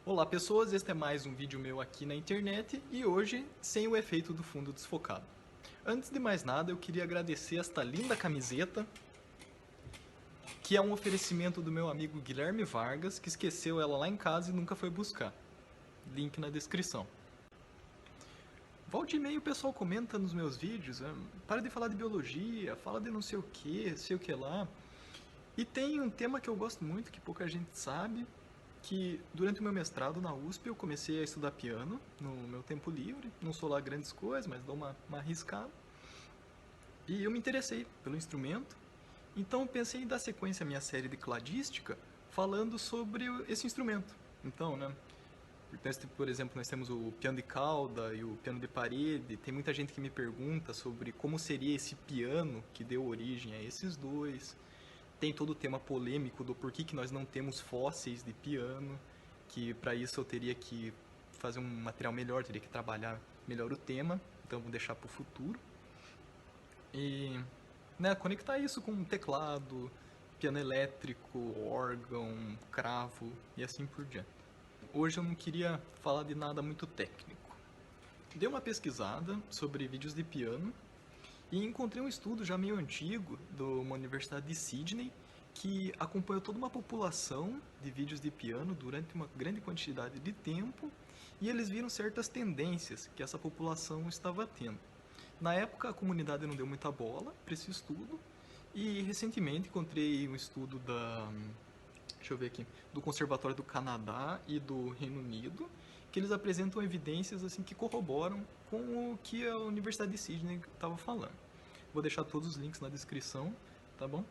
Olá pessoas, este é mais um vídeo meu aqui na internet e hoje sem o efeito do fundo desfocado. Antes de mais nada eu queria agradecer esta linda camiseta, que é um oferecimento do meu amigo Guilherme Vargas, que esqueceu ela lá em casa e nunca foi buscar. Link na descrição. Volta e meia o pessoal comenta nos meus vídeos, para de falar de biologia, fala de não sei o que, sei o que lá. E tem um tema que eu gosto muito, que pouca gente sabe, que durante o meu mestrado na USP eu comecei a estudar piano no meu tempo livre. Não sou lá grandes coisas, mas dou uma arriscada. E eu me interessei pelo instrumento, então eu pensei em dar sequência à minha série de cladística falando sobre esse instrumento. Então, né, por exemplo, nós temos o piano de cauda e o piano de parede. Tem muita gente que me pergunta sobre como seria esse piano que deu origem a esses dois. Tem todo o tema polêmico do porquê que nós não temos fósseis de piano, que para isso eu teria que fazer um material melhor, teria que trabalhar melhor o tema, então vou deixar para o futuro. E né, conectar isso com teclado, piano elétrico, órgão, cravo e assim por diante. Hoje eu não queria falar de nada muito técnico. Dei uma pesquisada sobre vídeos de piano e encontrei um estudo já meio antigo de uma universidade de Sydney que acompanhou toda uma população de vídeos de piano durante uma grande quantidade de tempo e eles viram certas tendências que essa população estava tendo. Na época a comunidade não deu muita bola para esse estudo e recentemente encontrei um estudo deixa eu ver aqui, do Conservatório do Canadá e do Reino Unido, que eles apresentam evidências assim que corroboram com o que a Universidade de Sydney estava falando. Vou deixar todos os links na descrição, tá bom?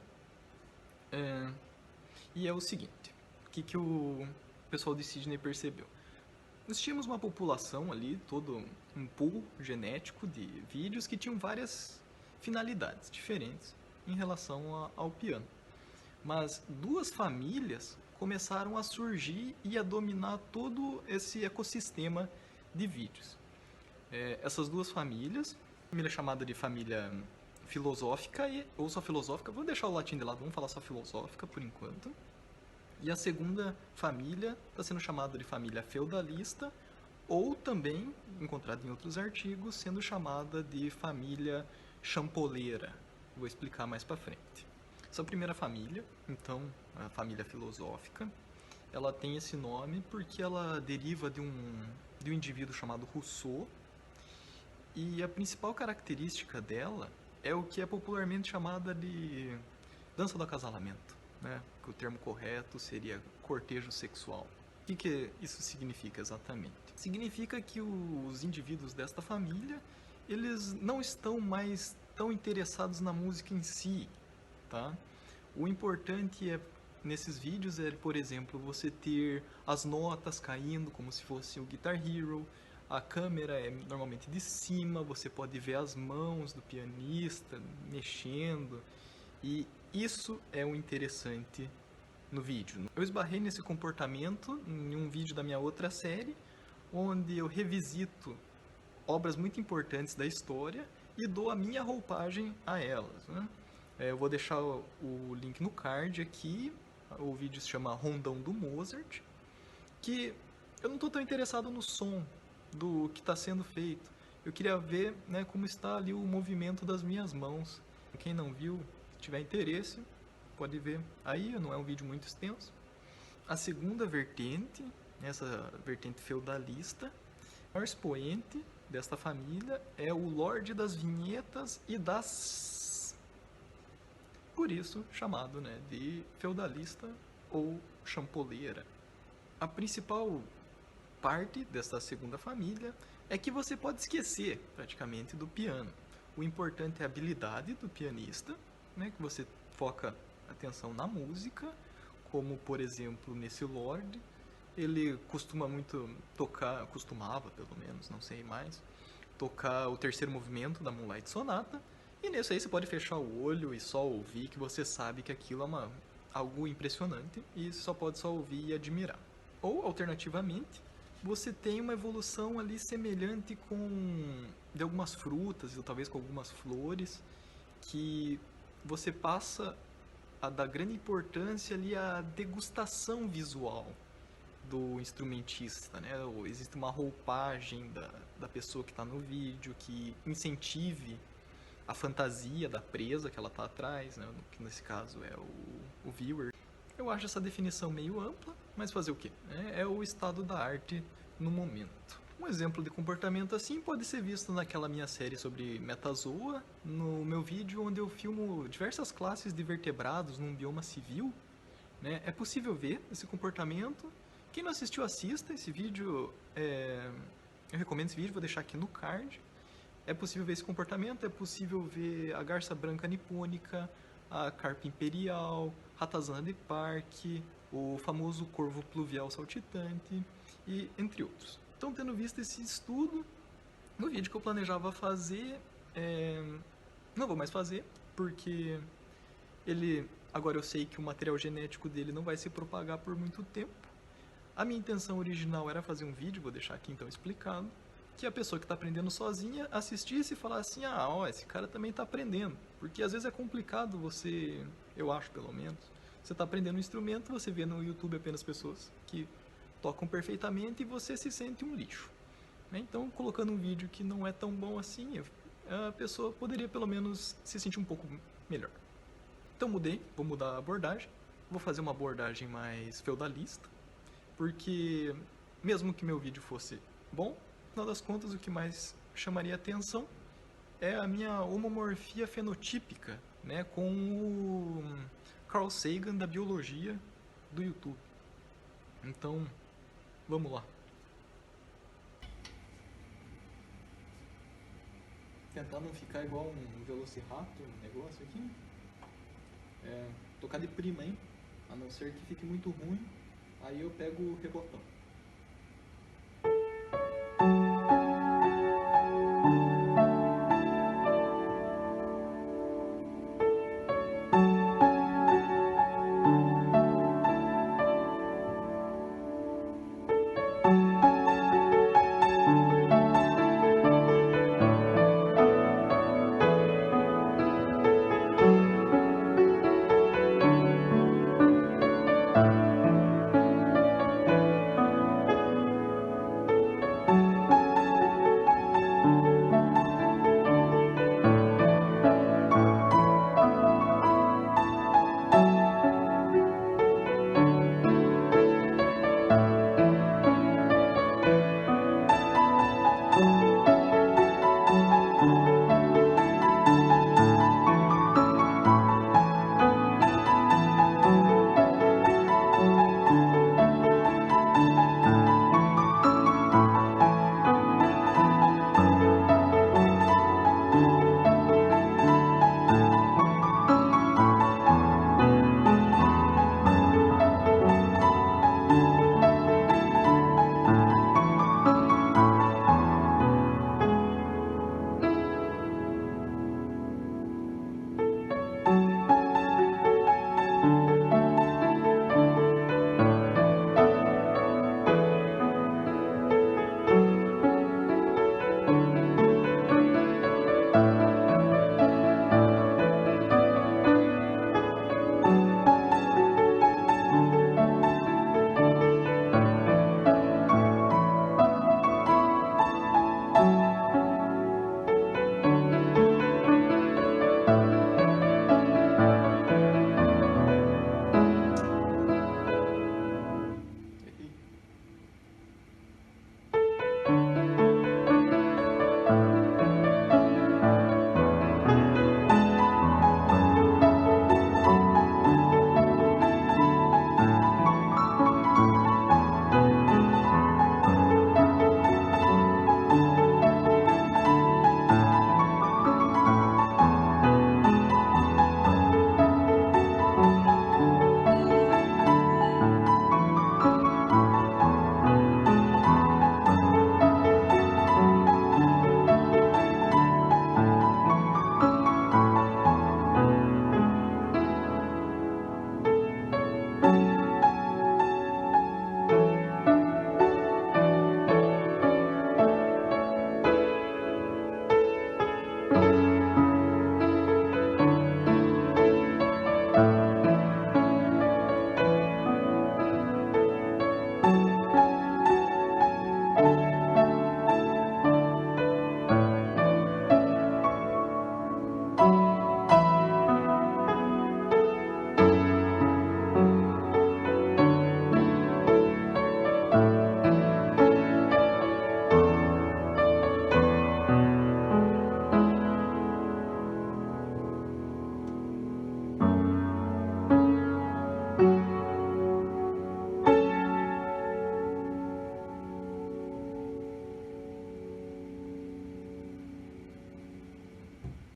E é o seguinte, o que o pessoal de Sydney percebeu? Nós tínhamos uma população ali, todo um pool genético de vídeos que tinham várias finalidades diferentes em relação ao piano. Mas duas famílias começaram a surgir e a dominar todo esse ecossistema de vídeos. Essas duas famílias, a família chamada de família filosófica ou só filosófica, vou deixar o latim de lado, vamos falar só filosófica por enquanto. E a segunda família está sendo chamada de família feudalista ou também, encontrada em outros artigos, sendo chamada de família champoleira. Vou explicar mais para frente. Essa primeira família, então, a família filosófica, ela tem esse nome porque ela deriva de um indivíduo chamado Rousseau, e a principal característica dela é o que é popularmente chamada de dança do acasalamento, né? Que o termo correto seria cortejo sexual. O que isso significa exatamente? Significa que os indivíduos desta família, eles não estão mais tão interessados na música em si, tá? O importante nesses vídeos é, por exemplo, você ter as notas caindo como se fosse o Guitar Hero, a câmera é normalmente de cima, você pode ver as mãos do pianista mexendo, e isso é o interessante no vídeo. Eu esbarrei nesse comportamento em um vídeo da minha outra série, onde eu revisito obras muito importantes da história e dou a minha roupagem a elas, né? Eu vou deixar o link no card aqui. O vídeo se chama Rondão do Mozart, que eu não estou tão interessado no som do que está sendo feito. Eu queria ver, né, como está ali o movimento das minhas mãos. Quem não viu, tiver interesse, pode ver aí, não é um vídeo muito extenso. A segunda vertente, essa vertente feudalista, o maior expoente desta família é o Lorde das Vinhetas e das... Por isso, chamado, né, de feudalista ou champoleira. A principal parte dessa segunda família é que você pode esquecer praticamente do piano. O importante é a habilidade do pianista, né, que você foca atenção na música, como por exemplo nesse Lorde. Ele costuma muito tocar, costumava pelo menos, não sei mais, tocar o terceiro movimento da Moonlight Sonata, e nesse aí você pode fechar o olho e só ouvir, que você sabe que aquilo é algo impressionante e só pode só ouvir e admirar. Ou, alternativamente, você tem uma evolução ali semelhante de algumas frutas, ou talvez com algumas flores, que você passa a dar grande importância ali à degustação visual do instrumentista, né? Ou existe uma roupagem da pessoa que está no vídeo que incentive a fantasia da presa que ela está atrás, né? Que nesse caso é o viewer. Eu acho essa definição meio ampla, mas fazer o quê? É o estado da arte no momento. Um exemplo de comportamento assim pode ser visto naquela minha série sobre metazoa, no meu vídeo onde eu filmo diversas classes de vertebrados num bioma civil. Né? É possível ver esse comportamento. Quem não assistiu, assista esse vídeo. Eu recomendo esse vídeo, vou deixar aqui no card. É possível ver esse comportamento, é possível ver a garça branca nipônica, a carpa imperial, ratazana de parque, o famoso corvo pluvial saltitante, e entre outros. Então, tendo visto esse estudo, no vídeo que eu planejava fazer, não vou mais fazer, porque agora eu sei que o material genético dele não vai se propagar por muito tempo. A minha intenção original era fazer um vídeo, vou deixar aqui então explicado, que a pessoa que está aprendendo sozinha assistisse e falasse assim, esse cara também está aprendendo. Porque às vezes é complicado você, eu acho pelo menos, você está aprendendo um instrumento, você vê no YouTube apenas pessoas que tocam perfeitamente e você se sente um lixo. Então, colocando um vídeo que não é tão bom assim, a pessoa poderia pelo menos se sentir um pouco melhor. Então vou mudar a abordagem, vou fazer uma abordagem mais feudalista, porque mesmo que meu vídeo fosse bom, no final das contas o que mais chamaria atenção é a minha homomorfia fenotípica, né, com o Carl Sagan da biologia do YouTube. Então, vamos lá. Tentar não ficar igual um Velociraptor, um negócio aqui. Tocar de prima, hein? A não ser que fique muito ruim, aí eu pego o rebotão.